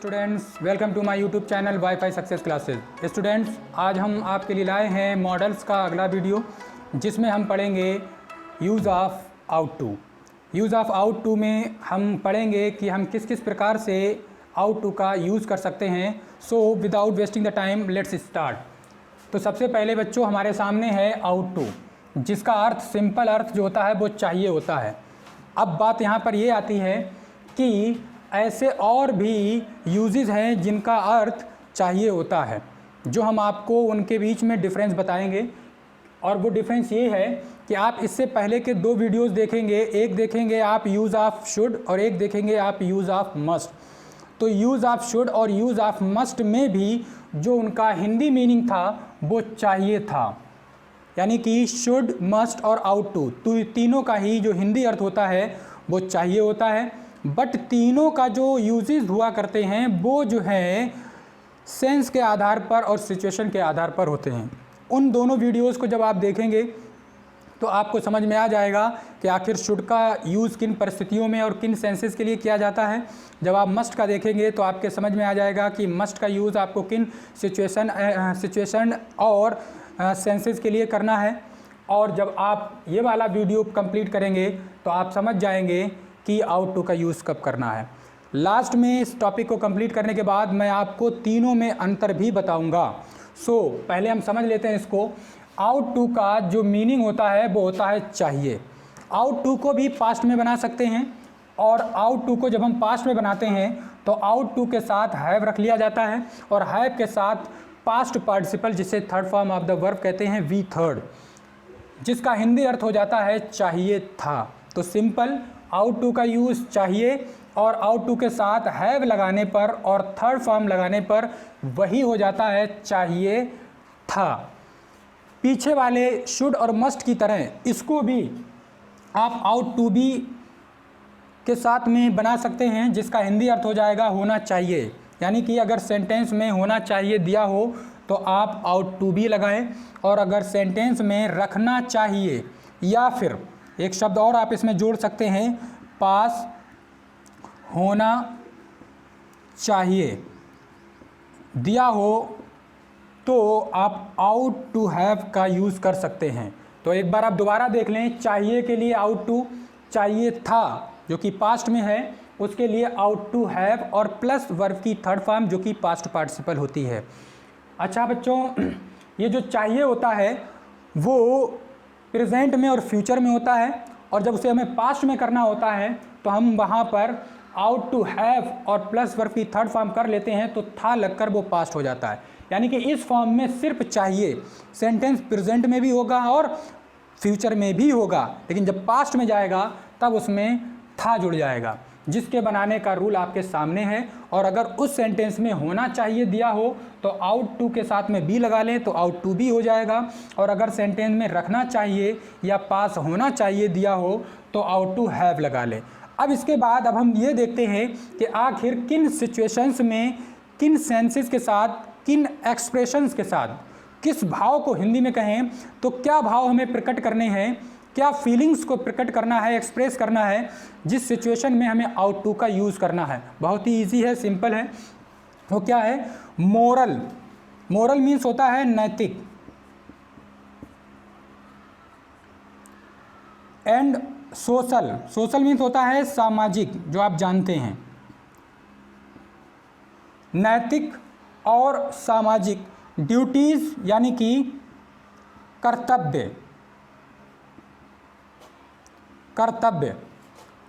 Students, welcome to my YouTube channel WiFi success classes. Students, आज हम आपके लिए लाए हैं मॉडल्स का अगला वीडियो, जिसमें हम पढ़ेंगे use of ought to. Use of ought to में हम पढ़ेंगे कि हम किस किस प्रकार से आउट टू का यूज़ कर सकते हैं। So without wasting the time let's start. तो सबसे पहले बच्चों हमारे सामने है आउट टू, जिसका अर्थ सिंपल अर्थ जो होता है वो चाहिए होता है। अब बात यहाँ पर ये आती है कि ऐसे और भी यूजेस हैं जिनका अर्थ चाहिए होता है, जो हम आपको उनके बीच में डिफरेंस बताएंगे। और वो डिफरेंस ये है कि आप इससे पहले के दो वीडियोस देखेंगे, एक देखेंगे आप यूज़ ऑफ शुड और एक देखेंगे आप यूज़ ऑफ मस्ट। तो यूज़ ऑफ शुड और यूज़ ऑफ मस्ट में भी जो उनका हिंदी मीनिंग था वो चाहिए था, यानी कि शुड, मस्ट और आउट टू, तो तीनों का ही जो हिंदी अर्थ होता है वो चाहिए होता है। बट तीनों का जो यूजेस हुआ करते हैं वो जो है सेंस के आधार पर और सिचुएशन के आधार पर होते हैं। उन दोनों वीडियोस को जब आप देखेंगे तो आपको समझ में आ जाएगा कि आखिर शुड का यूज़ किन परिस्थितियों में और किन सेंसेस के लिए किया जाता है। जब आप मस्ट का देखेंगे तो आपके समझ में आ जाएगा कि मस्ट का यूज़ आपको किन सिचुएशन और सेंसेस के लिए करना है। और जब आप ये वाला वीडियो कंप्लीट करेंगे तो आप समझ जाएंगे कि आउट टू का यूज़ कब करना है। लास्ट में इस टॉपिक को कंप्लीट करने के बाद मैं आपको तीनों में अंतर भी बताऊंगा। सो पहले हम समझ लेते हैं इसको। आउट टू का जो मीनिंग होता है वो होता है चाहिए। आउट टू को भी पास्ट में बना सकते हैं, और आउट टू को जब हम पास्ट में बनाते हैं तो आउट टू के साथ हैव रख लिया जाता है, और हैव के साथ पास्ट पार्टिसिपल, जिसे third form of the verb कहते हैं, वी थर्ड, जिसका हिंदी अर्थ हो जाता है चाहिए था। तो सिंपल आउट टू का यूज़ चाहिए, और आउट टू के साथ हैव लगाने पर और थर्ड फॉर्म लगाने पर वही हो जाता है चाहिए था। पीछे वाले शुड और मस्ट की तरह इसको भी आप आउट टू बी के साथ में बना सकते हैं, जिसका हिंदी अर्थ हो जाएगा होना चाहिए। यानी कि अगर सेंटेंस में होना चाहिए दिया हो तो आप आउट टू बी लगाएं, और अगर सेंटेंस में रखना चाहिए या फिर एक शब्द और आप इसमें जोड़ सकते हैं, पास होना चाहिए दिया हो तो आप आउट टू हैव का यूज़ कर सकते हैं। तो एक बार आप दोबारा देख लें। चाहिए के लिए आउट टू चाहिए था जो कि पास्ट में है, उसके लिए आउट टू हैव और प्लस वर्ब की थर्ड फॉर्म जो कि पास्ट पार्टिसिपल होती है। अच्छा बच्चों, ये जो चाहिए होता है वो प्रेजेंट में और फ्यूचर में होता है, और जब उसे हमें पास्ट में करना होता है तो हम वहाँ पर आउट टू हैव और प्लस वर्ब की थर्ड फॉर्म कर लेते हैं, तो था लगकर वो पास्ट हो जाता है। यानी कि इस फॉर्म में सिर्फ चाहिए, सेंटेंस प्रेजेंट में भी होगा और फ्यूचर में भी होगा, लेकिन जब पास्ट में जाएगा तब उसमें था जुड़ जाएगा, जिसके बनाने का रूल आपके सामने है। और अगर उस सेंटेंस में होना चाहिए दिया हो तो आउट टू के साथ में बी लगा लें तो आउट टू बी हो जाएगा, और अगर सेंटेंस में रखना चाहिए या पास होना चाहिए दिया हो तो आउट टू हैव लगा लें। अब इसके बाद अब हम ये देखते हैं कि आखिर किन सिचुएशंस में, किन सेंसेस के साथ, किन एक्सप्रेशंस के साथ, किस भाव को हिंदी में कहें तो क्या भाव हमें प्रकट करने हैं, क्या फीलिंग्स को प्रकट करना है, एक्सप्रेस करना है, जिस सिचुएशन में हमें आउट टू का यूज़ करना है। बहुत ही ईजी है, सिंपल है। वो क्या है? मोरल। मोरल मीन्स होता है नैतिक, एंड सोशल। सोशल मीन्स होता है सामाजिक, जो आप जानते हैं। नैतिक और सामाजिक, ड्यूटीज यानी कि कर्तव्य। कर्तव्य,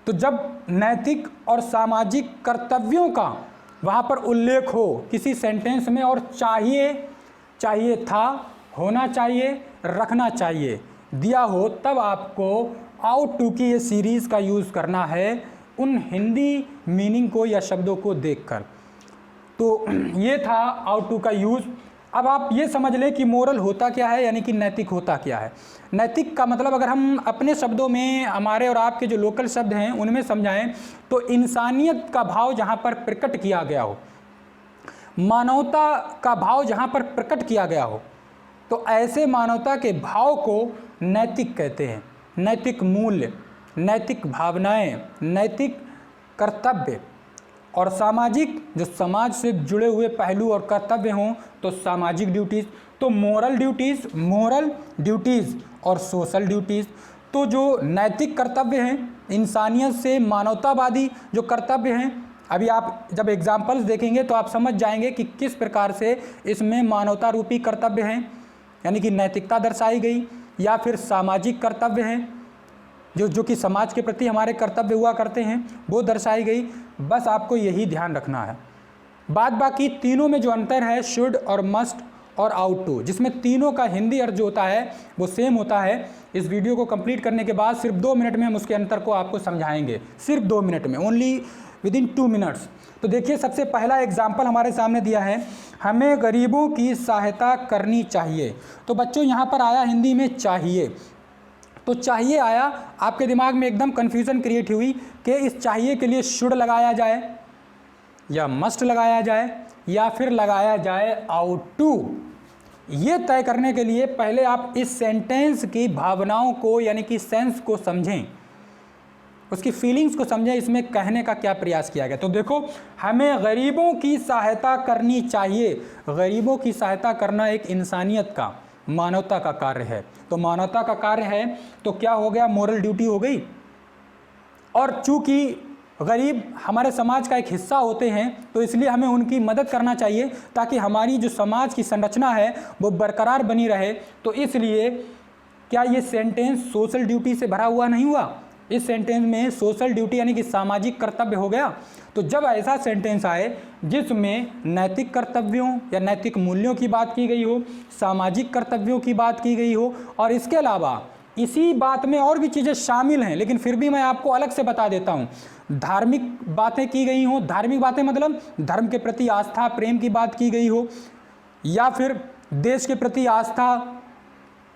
तो जब नैतिक और सामाजिक कर्तव्यों का वहाँ पर उल्लेख हो किसी सेंटेंस में, और चाहिए था, होना चाहिए, रखना चाहिए दिया हो, तब आपको आउट टू की ये सीरीज़ का यूज़ करना है उन हिंदी मीनिंग को या शब्दों को देखकर। तो ये था आउट टू का यूज़। अब आप ये समझ लें कि मोरल होता क्या है, यानी कि नैतिक होता क्या है। नैतिक का मतलब अगर हम अपने शब्दों में, हमारे और आपके जो लोकल शब्द हैं उनमें समझाएं तो इंसानियत का भाव जहाँ पर प्रकट किया गया हो, मानवता का भाव जहाँ पर प्रकट किया गया हो, तो ऐसे मानवता के भाव को नैतिक कहते हैं। नैतिक मूल्य, नैतिक भावनाएं, नैतिक कर्तव्य। और सामाजिक, जो समाज से जुड़े हुए पहलू और कर्तव्य हों तो सामाजिक ड्यूटीज़। तो मोरल ड्यूटीज़ और सोशल ड्यूटीज़। तो जो नैतिक कर्तव्य हैं, इंसानियत से मानवतावादी जो कर्तव्य हैं, अभी आप जब एग्जाम्पल्स देखेंगे तो आप समझ जाएंगे कि किस प्रकार से इसमें मानवता रूपी कर्तव्य हैं, यानी कि नैतिकता दर्शाई गई, या फिर सामाजिक कर्तव्य हैं जो कि समाज के प्रति हमारे कर्तव्य हुआ करते हैं, वो दर्शाई गई। बस आपको यही ध्यान रखना है। बाद बाकी तीनों में जो अंतर है, शुड और मस्ट और आउट टू, जिसमें तीनों का हिंदी अर्थ जो होता है वो सेम होता है। इस वीडियो को कंप्लीट करने के बाद सिर्फ 2 मिनट में हम उसके अंतर को आपको समझाएंगे, सिर्फ 2 मिनट में, ओनली विदिन 2 मिनट्स। तो देखिए, सबसे पहला एग्जाम्पल हमारे सामने दिया है, हमें गरीबों की सहायता करनी चाहिए। तो बच्चों यहाँ पर आया हिंदी में चाहिए, तो चाहिए आया, आपके दिमाग में एकदम कन्फ्यूज़न क्रिएट हुई कि इस चाहिए के लिए शुड लगाया जाए या मस्ट लगाया जाए या फिर लगाया जाए आउट टू। ये तय करने के लिए पहले आप इस सेंटेंस की भावनाओं को, यानी कि सेंस को समझें, उसकी फीलिंग्स को समझें, इसमें कहने का क्या प्रयास किया गया। तो देखो, हमें गरीबों की सहायता करनी चाहिए। गरीबों की सहायता करना एक इंसानियत का, मानवता का कार्य है। तो मानवता का कार्य है तो क्या हो गया, मोरल ड्यूटी हो गई। और चूंकि गरीब हमारे समाज का एक हिस्सा होते हैं तो इसलिए हमें उनकी मदद करना चाहिए ताकि हमारी जो समाज की संरचना है वो बरकरार बनी रहे। तो इसलिए क्या ये सेंटेंस सोशल ड्यूटी से भरा हुआ नहीं हुआ? इस सेंटेंस में सोशल ड्यूटी यानी कि सामाजिक कर्तव्य हो गया। तो जब ऐसा सेंटेंस आए जिसमें नैतिक कर्तव्यों या नैतिक मूल्यों की बात की गई हो, सामाजिक कर्तव्यों की बात की गई हो, और इसके अलावा इसी बात में और भी चीज़ें शामिल हैं, लेकिन फिर भी मैं आपको अलग से बता देता हूँ, धार्मिक बातें की गई हो, धार्मिक बातें मतलब धर्म के प्रति आस्था प्रेम की बात की गई हो, या फिर देश के प्रति आस्था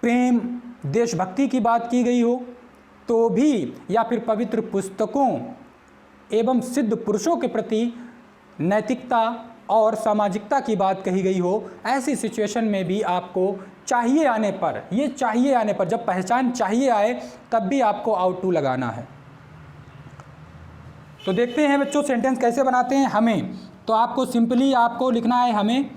प्रेम देशभक्ति की बात की गई हो तो भी, या फिर पवित्र पुस्तकों एवं सिद्ध पुरुषों के प्रति नैतिकता और सामाजिकता की बात कही गई हो, ऐसी सिचुएशन में भी आपको चाहिए आने पर, ये चाहिए आने पर, जब पहचान चाहिए आए तब भी आपको आउट टू लगाना है। तो देखते हैं बच्चों सेंटेंस कैसे बनाते हैं। हमें, तो आपको सिंपली आपको लिखना है हमें।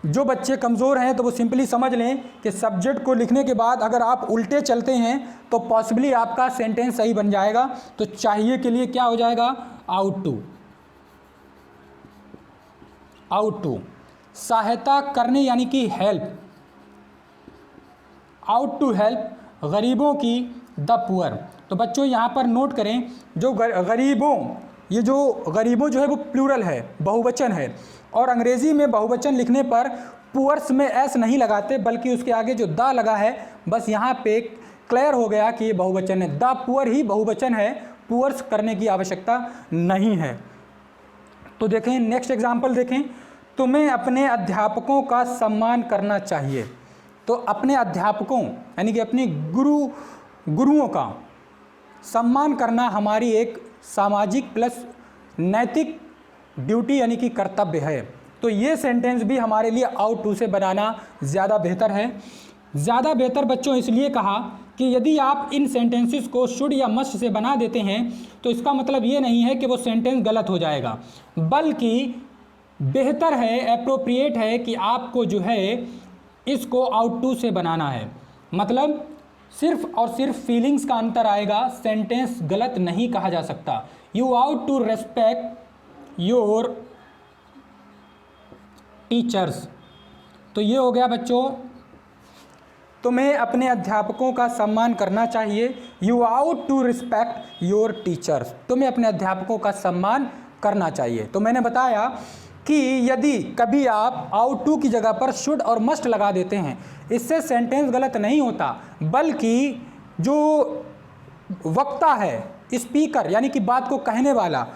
जो बच्चे कमज़ोर हैं तो वो सिंपली समझ लें कि सब्जेक्ट को लिखने के बाद अगर आप उल्टे चलते हैं तो पॉसिबली आपका सेंटेंस सही बन जाएगा। तो चाहिए के लिए क्या हो जाएगा, आउट टू। आउट टू सहायता करने यानी कि हेल्प, आउट टू हेल्प गरीबों की, द पुअर। तो बच्चों यहाँ पर नोट करें, जो गरीबों, ये जो गरीबों जो है वो प्लूरल है, बहुवचन है, और अंग्रेज़ी में बहुवचन लिखने पर पुअर्स में एस नहीं लगाते बल्कि उसके आगे जो द लगा है, बस यहाँ पे क्लियर हो गया कि ये बहुवचन है। द पुअर ही बहुवचन है, पुअर्स करने की आवश्यकता नहीं है। तो देखें नेक्स्ट एग्जाम्पल देखें, तुम्हें अपने अध्यापकों का सम्मान करना चाहिए। तो अपने अध्यापकों यानी कि अपने गुरुओं का सम्मान करना हमारी एक सामाजिक प्लस नैतिक ड्यूटी यानी कि कर्तव्य है। तो ये सेंटेंस भी हमारे लिए आउट टू से बनाना ज़्यादा बेहतर है। ज़्यादा बेहतर बच्चों इसलिए कहा कि यदि आप इन सेंटेंसेस को शुड या मस्ट से बना देते हैं तो इसका मतलब ये नहीं है कि वो सेंटेंस गलत हो जाएगा, बल्कि बेहतर है, एप्रोप्रिएट है कि आपको जो है इसको आउट टू से बनाना है। मतलब सिर्फ और सिर्फ फीलिंग्स का अंतर आएगा, सेंटेंस गलत नहीं कहा जा सकता। You ought to respect your teachers. तो ये हो गया बच्चों, तुम्हें अपने अध्यापकों का सम्मान करना चाहिए। You ought to respect your teachers, तुम्हें अपने अध्यापकों का सम्मान करना चाहिए। तो मैंने बताया कि यदि कभी आप आउट टू की जगह पर शुड और मस्ट लगा देते हैं, इससे सेंटेंस गलत नहीं होता, बल्कि जो वक्ता है, स्पीकर यानी कि बात को कहने वाला,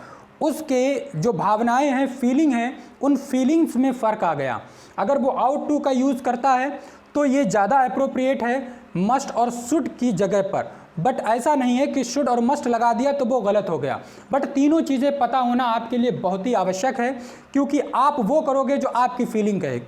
उसके जो भावनाएं हैं, फीलिंग हैं, उन फीलिंग्स में फ़र्क आ गया। अगर वो आउट टू का यूज़ करता है तो ये ज़्यादा अप्रोप्रिएट है मस्ट और शुड की जगह पर, बट ऐसा नहीं है कि शुड और मस्ट लगा दिया तो वो गलत हो गया। बट तीनों चीज़ें पता होना आपके लिए बहुत ही आवश्यक है, क्योंकि आप वो करोगे जो आपकी फीलिंग कहे।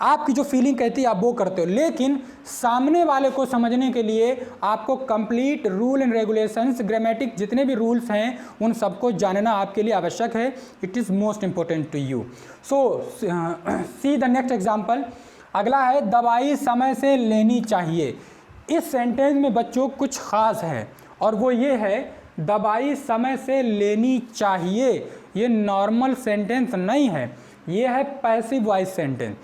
आपकी जो फीलिंग कहती है आप वो करते हो, लेकिन सामने वाले को समझने के लिए आपको complete rule and regulations, grammatic जितने भी रूल्स हैं उन सबको जानना आपके लिए आवश्यक है। It is most important to you. So see the next example. अगला है दवाई समय से लेनी चाहिए। इस सेंटेंस में बच्चों कुछ ख़ास है और वो ये है, दवाई समय से लेनी चाहिए। ये नॉर्मल सेंटेंस नहीं है, ये है पैसिव वॉइस सेंटेंस।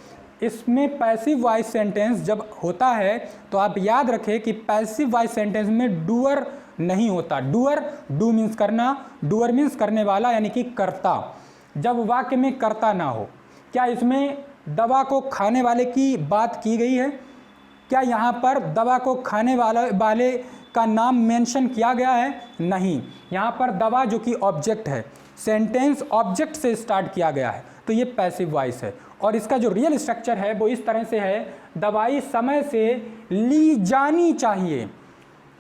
इसमें पैसिव वॉइस सेंटेंस जब होता है तो आप याद रखें कि पैसिव वॉइस सेंटेंस में डूअर नहीं होता। डूअर, डू मीन्स करना, डूअर मीन्स करने वाला यानी कि कर्ता। जब वाक्य में कर्ता ना हो, क्या इसमें दवा को खाने वाले की बात की गई है? क्या यहाँ पर दवा को खाने वाले का नाम मेंशन किया गया है? नहीं, यहाँ पर दवा जो कि ऑब्जेक्ट है, सेंटेंस ऑब्जेक्ट से स्टार्ट किया गया है, तो ये पैसिव वॉइस है। और इसका जो रियल स्ट्रक्चर है वो इस तरह से है, दवाई समय से ली जानी चाहिए।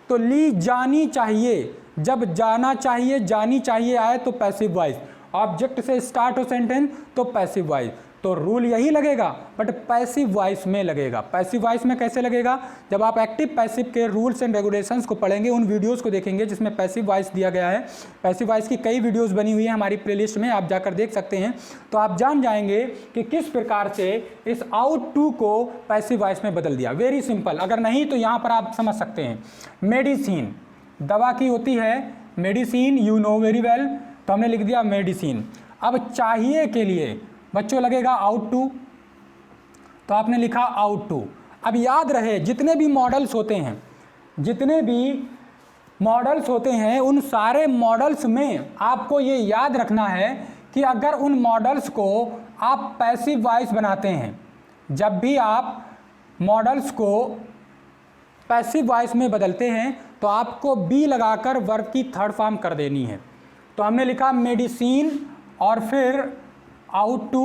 तो ली जानी चाहिए, जब जाना चाहिए, जानी चाहिए आए तो पैसिव वॉइस, ऑब्जेक्ट से स्टार्ट हो सेंटेंस तो पैसिव वॉइस। तो रूल यही लगेगा बट पैसिव वॉइस में लगेगा। पैसिव वॉइस में कैसे लगेगा? जब आप एक्टिव पैसिव के रूल्स एंड रेगुलेशंस को पढ़ेंगे, उन वीडियोस को देखेंगे जिसमें पैसिव वॉइस दिया गया है। पैसिव वॉइस की कई वीडियोस बनी हुई है हमारी प्लेलिस्ट में, आप जाकर देख सकते हैं। तो आप जान जाएंगे कि किस प्रकार से इस आउट टू को पैसिव वॉइस में बदल दिया। Very simple. अगर नहीं तो यहाँ पर आप समझ सकते हैं, मेडिसिन दवा की होती है, medicine you know very well, तो हमने लिख दिया मेडिसिन। अब चाहिए के लिए बच्चों लगेगा आउट टू, तो आपने लिखा आउट टू। अब याद रहे जितने भी मॉडल्स होते हैं, जितने भी मॉडल्स होते हैं, उन सारे मॉडल्स में आपको ये याद रखना है कि अगर उन मॉडल्स को आप पैसिव वॉइस बनाते हैं, जब भी आप मॉडल्स को पैसिव वॉइस में बदलते हैं तो आपको बी लगाकर वर्ब की थर्ड फॉर्म कर देनी है। तो हमने लिखा मेडिसिन और फिर आउट टू।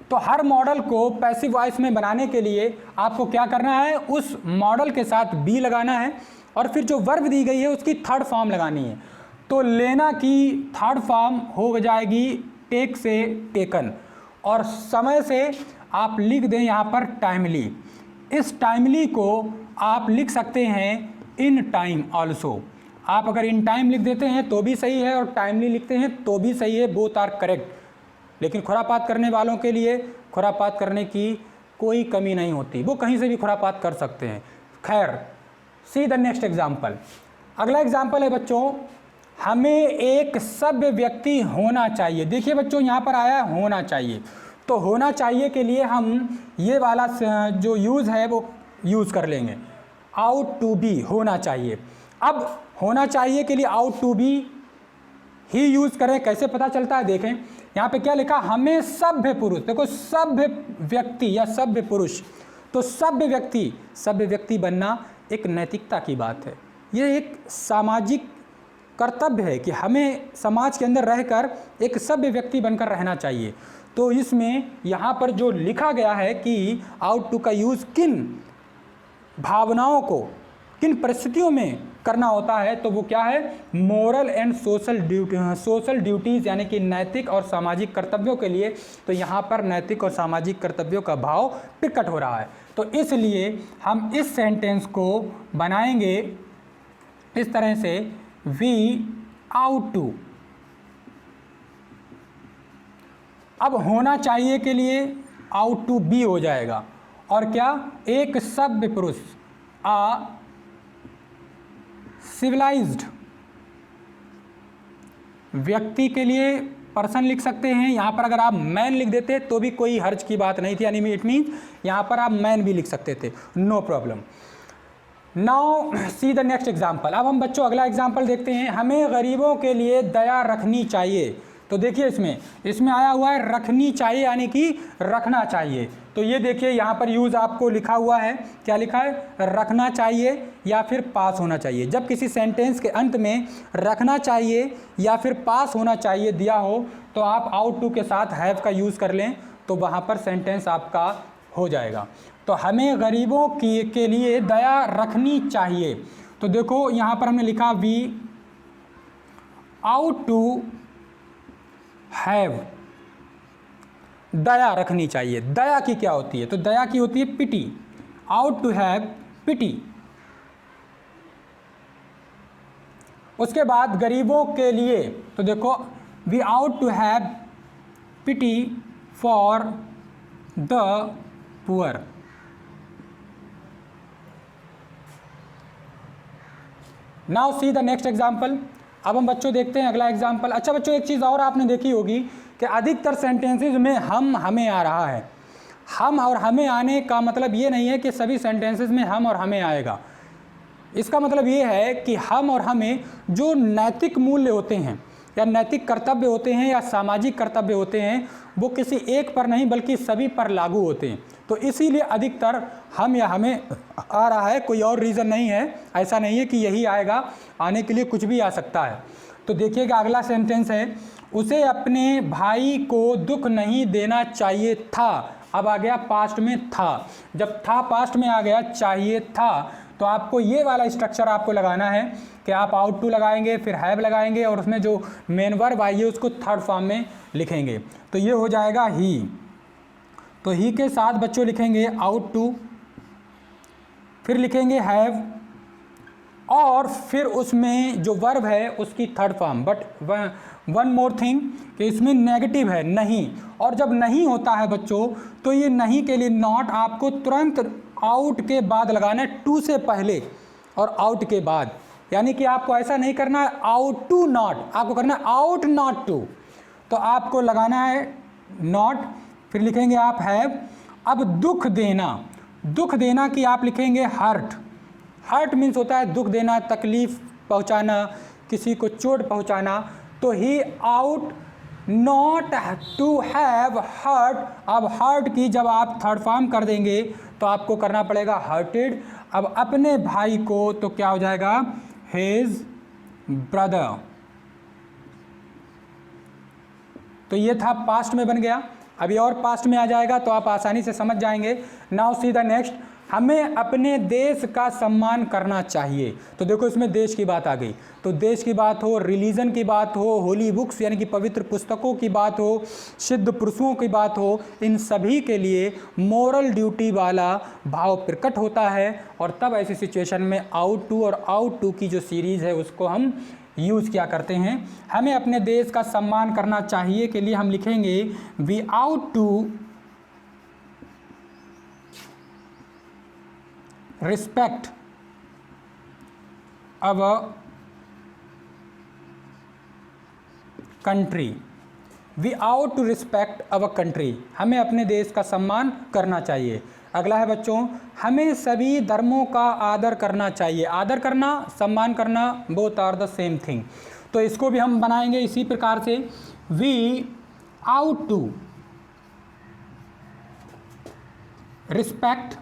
तो हर मॉडल को पैसिव वॉइस में बनाने के लिए आपको क्या करना है, उस मॉडल के साथ बी लगाना है और फिर जो वर्ब दी गई है उसकी थर्ड फॉर्म लगानी है। तो लेना की थर्ड फॉर्म हो जाएगी टेक से टेकन, और समय से आप लिख दें यहाँ पर टाइमली। इस टाइमली को आप लिख सकते हैं इन टाइम ऑल्सो। आप अगर इन टाइम लिख देते हैं तो भी सही है और टाइमली लिखते हैं तो भी सही है, बोथ आर करेक्ट। लेकिन खुरापात करने वालों के लिए खुरापात करने की कोई कमी नहीं होती, वो कहीं से भी खुरापात कर सकते हैं। खैर, सी द नेक्स्ट एग्जाम्पल। अगला एग्जाम्पल है बच्चों, हमें एक सभ्य व्यक्ति होना चाहिए। देखिए बच्चों यहाँ पर आया होना चाहिए, तो होना चाहिए के लिए हम ये वाला जो यूज़ है वो यूज़ कर लेंगे, आउट टू बी, होना चाहिए। अब होना चाहिए के लिए आउट टू बी ही यूज़ करें, कैसे पता चलता है? देखें यहाँ पे क्या लिखा, हमें सभ्य पुरुष। देखो सभ्य व्यक्ति या सभ्य पुरुष, तो सभ्य व्यक्ति बनना एक नैतिकता की बात है। ये एक सामाजिक कर्तव्य है कि हमें समाज के अंदर रहकर एक सभ्य व्यक्ति बनकर रहना चाहिए। तो इसमें यहाँ पर जो लिखा गया है कि आउट टू का यूज़ किन भावनाओं को, किन परिस्थितियों में करना होता है, तो वो क्या है, मोरल एंड सोशल ड्यूटीज़, यानी कि नैतिक और सामाजिक कर्तव्यों के लिए। तो यहाँ पर नैतिक और सामाजिक कर्तव्यों का भाव प्रकट हो रहा है। तो इसलिए हम इस सेंटेंस को बनाएंगे इस तरह से, वी आउट टू। अब होना चाहिए के लिए आउट टू बी हो जाएगा, और क्या, एक सभ्य पुरुष, आ सिविलाइज्ड व्यक्ति के लिए पर्सन लिख सकते हैं। यहाँ पर अगर आप मैन लिख देते तो भी कोई हर्ज की बात नहीं थी, यानी इट मीन्स यहाँ पर आप मैन भी लिख सकते थे, no problem. Now see the next example. अब हम बच्चों अगला एग्जाम्पल देखते हैं, हमें गरीबों के लिए दया रखनी चाहिए। तो देखिए इसमें आया हुआ है रखनी चाहिए, यानी कि रखना चाहिए। तो ये देखिए यहाँ पर यूज़ आपको लिखा हुआ है, क्या लिखा है, रखना चाहिए या फिर पास होना चाहिए। जब किसी सेंटेंस के अंत में रखना चाहिए या फिर पास होना चाहिए दिया हो तो आप आउट टू के साथ हैव का यूज़ कर लें, तो वहाँ पर सेंटेंस आपका हो जाएगा। तो हमें गरीबों के लिए दया रखनी चाहिए। तो देखो यहाँ पर हमने लिखा वी आउट टू हैव दया रखनी चाहिए। दया की क्या होती है? तो दया की होती है pity, ought to have pity. उसके बाद गरीबों के लिए, तो देखो we ought to have pity for the poor. Now see the next example. अब हम बच्चों देखते हैं अगला एग्जाम्पल। अच्छा बच्चों, एक चीज़ और आपने देखी होगी कि अधिकतर सेंटेंसेज में हम हमें आ रहा है। हम और हमें आने का मतलब ये नहीं है कि सभी सेंटेंसेज में हम और हमें आएगा। इसका मतलब ये है कि हम और हमें जो नैतिक मूल्य होते हैं या नैतिक कर्तव्य होते हैं या सामाजिक कर्तव्य होते हैं, वो किसी एक पर नहीं बल्कि सभी पर लागू होते हैं। तो इसीलिए अधिकतर हम या हमें आ रहा है, कोई और रीज़न नहीं है। ऐसा नहीं है कि यही आएगा, आने के लिए कुछ भी आ सकता है। तो देखिएगा अगला सेंटेंस है, उसे अपने भाई को दुख नहीं देना चाहिए था। अब आ गया पास्ट में था। जब था पास्ट में आ गया चाहिए था, तो आपको ये वाला स्ट्रक्चर आपको लगाना है कि आप आउट टू लगाएंगे, फिर हैव लगाएंगे और उसमें जो मेन वर्ब आइए उसको थर्ड फॉर्म में लिखेंगे। तो ये हो जाएगा ही। तो ही के साथ बच्चों लिखेंगे आउट टू, फिर लिखेंगे हैव, और फिर उसमें जो वर्ब है उसकी third form. But one more thing कि इसमें नेगेटिव है नहीं, और जब नहीं होता है बच्चों तो ये नहीं के लिए नॉट आपको तुरंत आउट के बाद लगाना है, टू से पहले और आउट के बाद। यानी कि आपको ऐसा नहीं करना है आउट टू नॉट, आपको करना है आउट नॉट टू। तो आपको लगाना है नॉट, फिर लिखेंगे आप हैव। अब दुख देना, दुख देना की आप लिखेंगे हर्ट। हर्ट मीन्स होता है दुख देना, तकलीफ पहुंचाना, किसी को चोट पहुंचाना। तो he ought not to have hurt. अब हर्ट की जब आप थर्ड फॉर्म कर देंगे तो आपको करना पड़ेगा हर्टेड। अब अपने भाई को तो क्या हो जाएगा हिज ब्रदर। तो ये था पास्ट में बन गया। अभी और पास्ट में आ जाएगा तो आप आसानी से समझ जाएंगे। नाउ सी द नेक्स्ट, हमें अपने देश का सम्मान करना चाहिए। तो देखो इसमें देश की बात आ गई। तो देश की बात हो, रिलीजन की बात हो, होली बुक्स यानी कि पवित्र पुस्तकों की बात हो, सिद्ध पुरुषों की बात हो, इन सभी के लिए मोरल ड्यूटी वाला भाव प्रकट होता है। और तब ऐसी सिचुएशन में आउट टू और आउट टू की जो सीरीज़ है उसको हम यूज़ क्या करते हैं। हमें अपने देश का सम्मान करना चाहिए के लिए हम लिखेंगे we ought to respect our country. We ought to respect our country, हमें अपने देश का सम्मान करना चाहिए। अगला है बच्चों, हमें सभी धर्मों का आदर करना चाहिए। आदर करना, सम्मान करना, both are the same thing. तो इसको भी हम बनाएंगे इसी प्रकार से, we ought to respect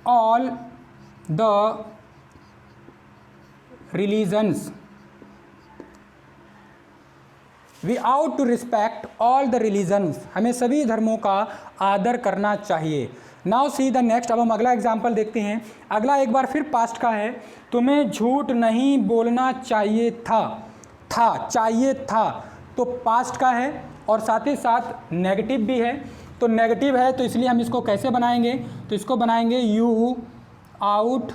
all the religions। We ought to respect all the religions, हमें सभी धर्मों का आदर करना चाहिए। Now see the next। अब हम अगला एग्जाम्पल देखते हैं। अगला एक बार फिर पास्ट का है, तुम्हें झूठ नहीं बोलना चाहिए था। था चाहिए था तो पास्ट का है और साथ ही साथ नेगेटिव भी है। तो नेगेटिव है तो इसलिए हम इसको कैसे बनाएंगे, तो इसको बनाएंगे you ought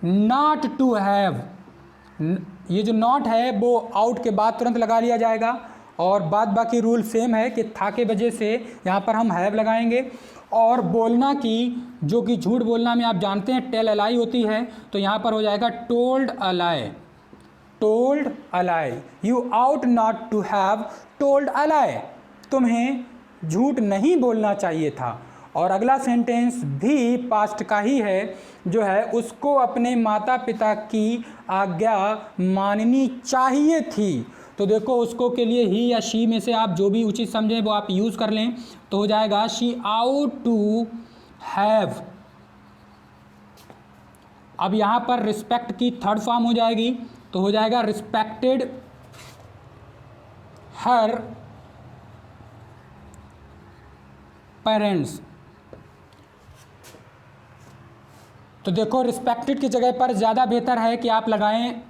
not to have. ये जो नॉट है वो आउट के बाद तुरंत लगा लिया जाएगा और बाद बाकी रूल सेम है कि था के वजह से यहाँ पर हम हैव लगाएंगे। और बोलना की जो कि झूठ बोलना में आप जानते हैं टेल अ लाई होती है, तो यहाँ पर हो जाएगा told a lie. Told a lie, you ought not to have told a lie, तुम्हें झूठ नहीं बोलना चाहिए था। और अगला सेंटेंस भी पास्ट का ही है, जो है उसको अपने माता पिता की आज्ञा माननी चाहिए थी। तो देखो उसको के लिए ही या शी में से आप जो भी उचित समझें वो आप यूज़ कर लें। तो हो जाएगा शी आउट टू हैव। अब यहाँ पर रिस्पेक्ट की थर्ड फॉर्म हो जाएगी, तो हो जाएगा रिस्पेक्टेड हर पेरेंट्स। तो देखो रिस्पेक्टेड की जगह पर ज़्यादा बेहतर है कि आप लगाएं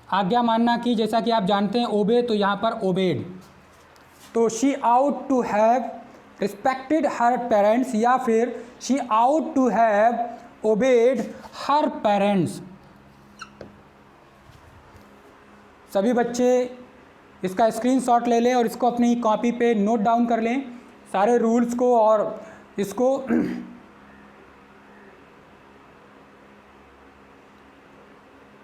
आज्ञा मानना की, जैसा कि आप जानते हैं ओबे, तो यहाँ पर ओबेड। तो she ought to have respected her parents, या फिर she ought to have obeyed her parents. सभी बच्चे इसका स्क्रीनशॉट ले लें और इसको अपनी कॉपी पे नोट डाउन कर लें सारे रूल्स को और इसको।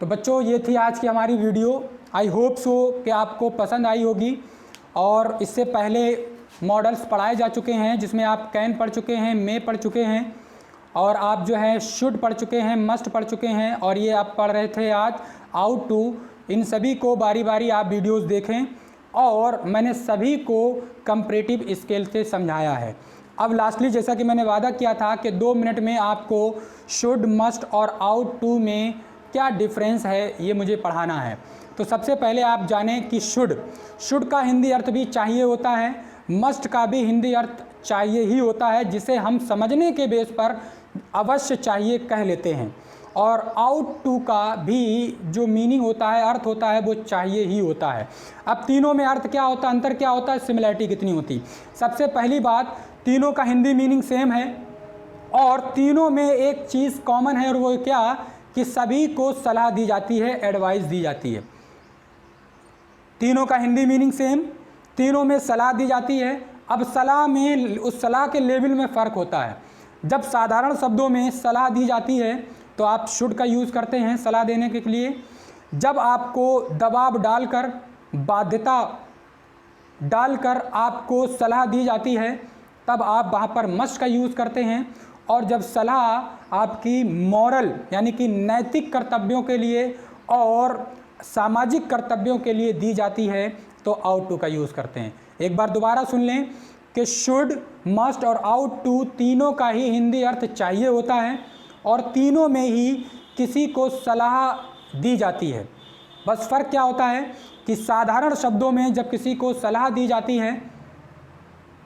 तो बच्चों ये थी आज की हमारी वीडियो। आई होप सो कि आपको पसंद आई होगी। और इससे पहले मॉडल्स पढ़ाए जा चुके हैं, जिसमें आप कैन पढ़ चुके हैं, मे पढ़ चुके हैं, और आप जो है शुड पढ़ चुके हैं, मस्ट पढ़ चुके हैं, और ये आप पढ़ रहे थे आज आउट टू। इन सभी को बारी बारी आप वीडियोस देखें, और मैंने सभी को कंपैरेटिव स्केल से समझाया है। अब लास्टली जैसा कि मैंने वादा किया था कि 2 मिनट में आपको शुड, मस्ट और आउट टू में क्या डिफरेंस है ये मुझे पढ़ाना है। तो सबसे पहले आप जानें कि शुड का हिंदी अर्थ भी चाहिए होता है, मस्ट का भी हिंदी अर्थ चाहिए ही होता है, जिसे हम समझने के बेस पर अवश्य चाहिए कह लेते हैं। और आउट टू का भी जो मीनिंग होता है, अर्थ होता है, वो चाहिए ही होता है। अब तीनों में अर्थ क्या होता है, अंतर क्या होता है, सिमिलैरिटी कितनी होती। सबसे पहली बात, तीनों का हिंदी मीनिंग सेम है, और तीनों में एक चीज़ कॉमन है, और वो क्या कि सभी को सलाह दी जाती है, एडवाइस दी जाती है। तीनों का हिंदी मीनिंग सेम, तीनों में सलाह दी जाती है। अब सलाह में, उस सलाह के लेवल में फ़र्क होता है। जब साधारण शब्दों में सलाह दी जाती है तो आप शुड का यूज़ करते हैं सलाह देने के लिए। जब आपको दबाव डालकर, बाध्यता डालकर आपको सलाह दी जाती है, तब आप वहाँ पर मस्ट का यूज़ करते हैं। और जब सलाह आपकी मॉरल यानी कि नैतिक कर्तव्यों के लिए और सामाजिक कर्तव्यों के लिए दी जाती है, तो आउट टू का यूज़ करते हैं। एक बार दोबारा सुन लें कि शुड, मस्ट और आउट टू तीनों का ही हिंदी अर्थ चाहिए होता है, और तीनों में ही किसी को सलाह दी जाती है। बस फ़र्क क्या होता है कि साधारण शब्दों में जब किसी को सलाह दी जाती है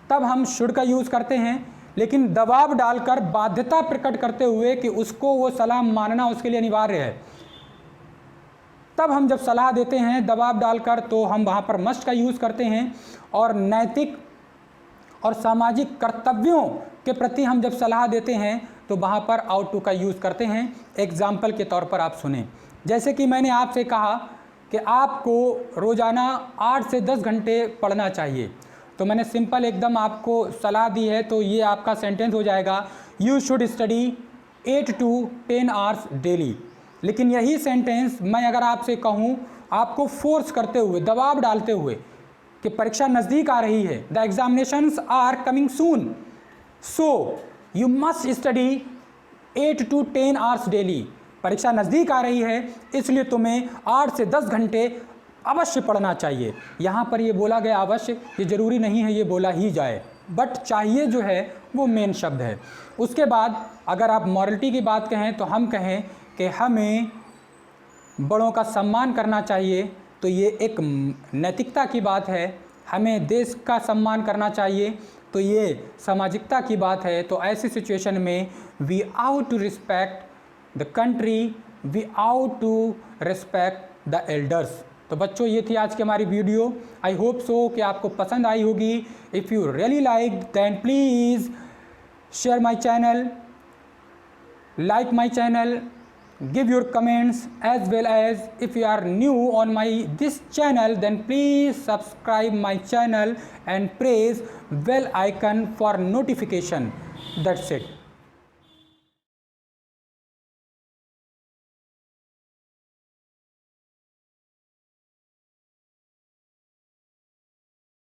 तब हम शुड का यूज़ करते हैं, लेकिन दबाव डालकर, बाध्यता प्रकट करते हुए कि उसको वो सलाह मानना उसके लिए अनिवार्य है, तब हम जब सलाह देते हैं दबाव डालकर, तो हम वहाँ पर मस्ट का यूज़ करते हैं। और नैतिक और सामाजिक कर्तव्यों के प्रति हम जब सलाह देते हैं तो वहाँ पर आउट टू का यूज़ करते हैं। एग्जाम्पल के तौर पर आप सुने, जैसे कि मैंने आपसे कहा कि आपको रोज़ाना 8 से 10 घंटे पढ़ना चाहिए, तो मैंने सिंपल एकदम आपको सलाह दी है। तो ये आपका सेंटेंस हो जाएगा, you should study 8 to 10 hours daily. लेकिन यही सेंटेंस मैं अगर आपसे कहूँ, आपको फोर्स करते हुए, दबाव डालते हुए कि परीक्षा नज़दीक आ रही है, the examinations are coming soon, so you must study 8 to 10 hours daily. परीक्षा नज़दीक आ रही है, इसलिए तुम्हें 8 से 10 घंटे अवश्य पढ़ना चाहिए। यहाँ पर ये बोला गया अवश्य, ये ज़रूरी नहीं है ये बोला ही जाए, बट चाहिए जो है वो मेन शब्द है। उसके बाद अगर आप मॉरलिटी की बात कहें तो हम कहें कि हमें बड़ों का सम्मान करना चाहिए, तो ये एक नैतिकता की बात है। हमें देश का सम्मान करना चाहिए, तो ये सामाजिकता की बात है। तो ऐसी सिचुएशन में we ought to respect the country, we ought to respect the elders. तो बच्चों ये थी आज की हमारी वीडियो। आई होप सो कि आपको पसंद आई होगी। If you really like then please share my channel, like my channel, give your comments, as well as if you are new on this channel, then please subscribe my channel and press bell icon for notification. That's it.